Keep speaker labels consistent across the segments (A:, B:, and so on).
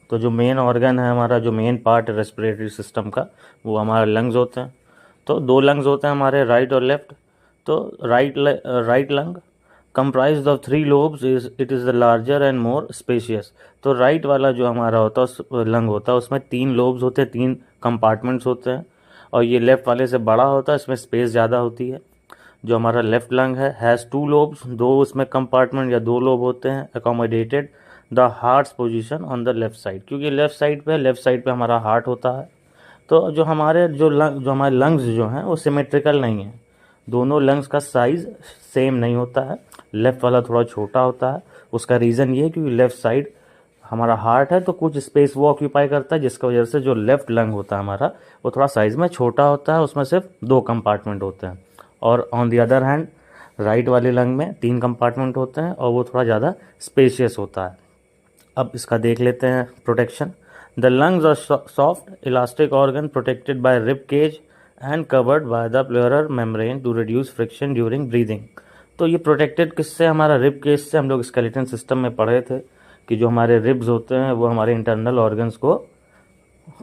A: तो जो main organ है हमारा, जो मेन पार्ट है रेस्पिरेटरी सिस्टम का, वो हमारे लंग्स होते हैं। तो दो लंग्स होते हैं हमारे, राइट और लेफ्ट। तो right lung comprised of three lobes, it is the larger and more spacious। तो राइट वाला जो हमारा होता है लंग होता है, उसमें 3 लोब्स होते हैं, 3 कंपार्टमेंट्स होते हैं। और ये लेफ्ट वाले से बड़ा होता है, इसमें स्पेस ज़्यादा होती है। जो हमारा लेफ्ट लंग है हैज़ 2 लोब्स, 2 उसमें कंपार्टमेंट या 2 लोब होते हैं। Accommodated the hearts position on the left side, क्योंकि लेफ्ट साइड पे हमारा हार्ट होता है। तो जो हमारे लंग्स जो हैं वो सिमेट्रिकल नहीं है। दोनों लंग्स का साइज सेम नहीं होता है, लेफ़्ट वाला थोड़ा छोटा होता है। उसका रीज़न ये है क्योंकि लेफ़्ट साइड हमारा हार्ट है, तो कुछ स्पेस वो ऑक्यूपाई करता है, जिसकी वजह से जो लेफ़्ट लंग होता है हमारा, वो थोड़ा साइज़ में छोटा होता है। उसमें सिर्फ 2 कंपार्टमेंट होते हैं। और on the other hand right वाले लंग में 3 कंपार्टमेंट होते हैं और वो थोड़ा ज़्यादा स्पेशियस होता है। अब इसका देख लेते हैं protection. The lungs are soft elastic organ protected by rib cage and covered by the pleural membrane to reduce friction during breathing. तो ये प्रोटेक्टेड किससे, हमारा रिब केज से। हम लोग स्केलेटन सिस्टम में पढ़े थे कि जो हमारे रिब्स होते हैं वो हमारे इंटरनल ऑर्गन्स को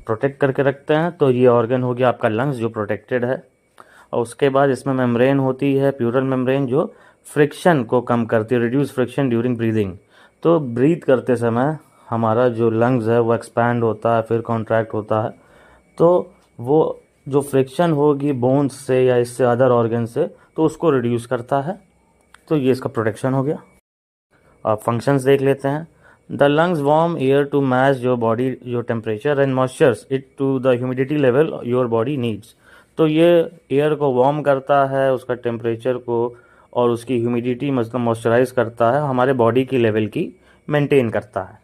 A: प्रोटेक्ट करके रखते हैं। तो ये ऑर्गन हो गया आपका लंग्स जो प्रोटेक्टेड है। और उसके बाद इसमें मेम्ब्रेन होती है, प्लूरल मेम्ब्रेन, जो फ्रिक्शन को कम करती है, रिड्यूस फ्रिक्शन ड्यूरिंग ब्रीदिंग। तो ब्रीथ करते समय हमारा जो लंग्स है वो एक्सपैंड होता है, फिर कॉन्ट्रैक्ट होता है। तो वो जो फ्रिक्शन होगी बोन्स से या इससे अदर ऑर्गन से, तो उसको रिड्यूस करता है। तो ये इसका प्रोटेक्शन हो गया। अब फंक्शंस देख लेते हैं। The lungs warm air to match your body your temperature and moistures it to the humidity level your body needs. तो ये एयर को वार्म करता है, उसका टेम्परेचर को, और उसकी ह्यूमिडिटी मतलब मॉइस्चराइज करता है, हमारे बॉडी की लेवल की मेंटेन करता है।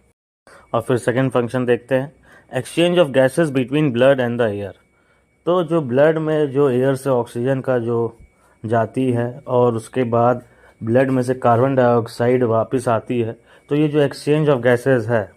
A: और फिर सेकंड फंक्शन देखते हैं, exchange of gases between blood and the air. तो जो ब्लड में जो एयर से ऑक्सीजन का जो जाती है और उसके बाद ब्लड में से कार्बन डाइऑक्साइड वापस आती है, तो ये जो एक्सचेंज ऑफ गैसेस है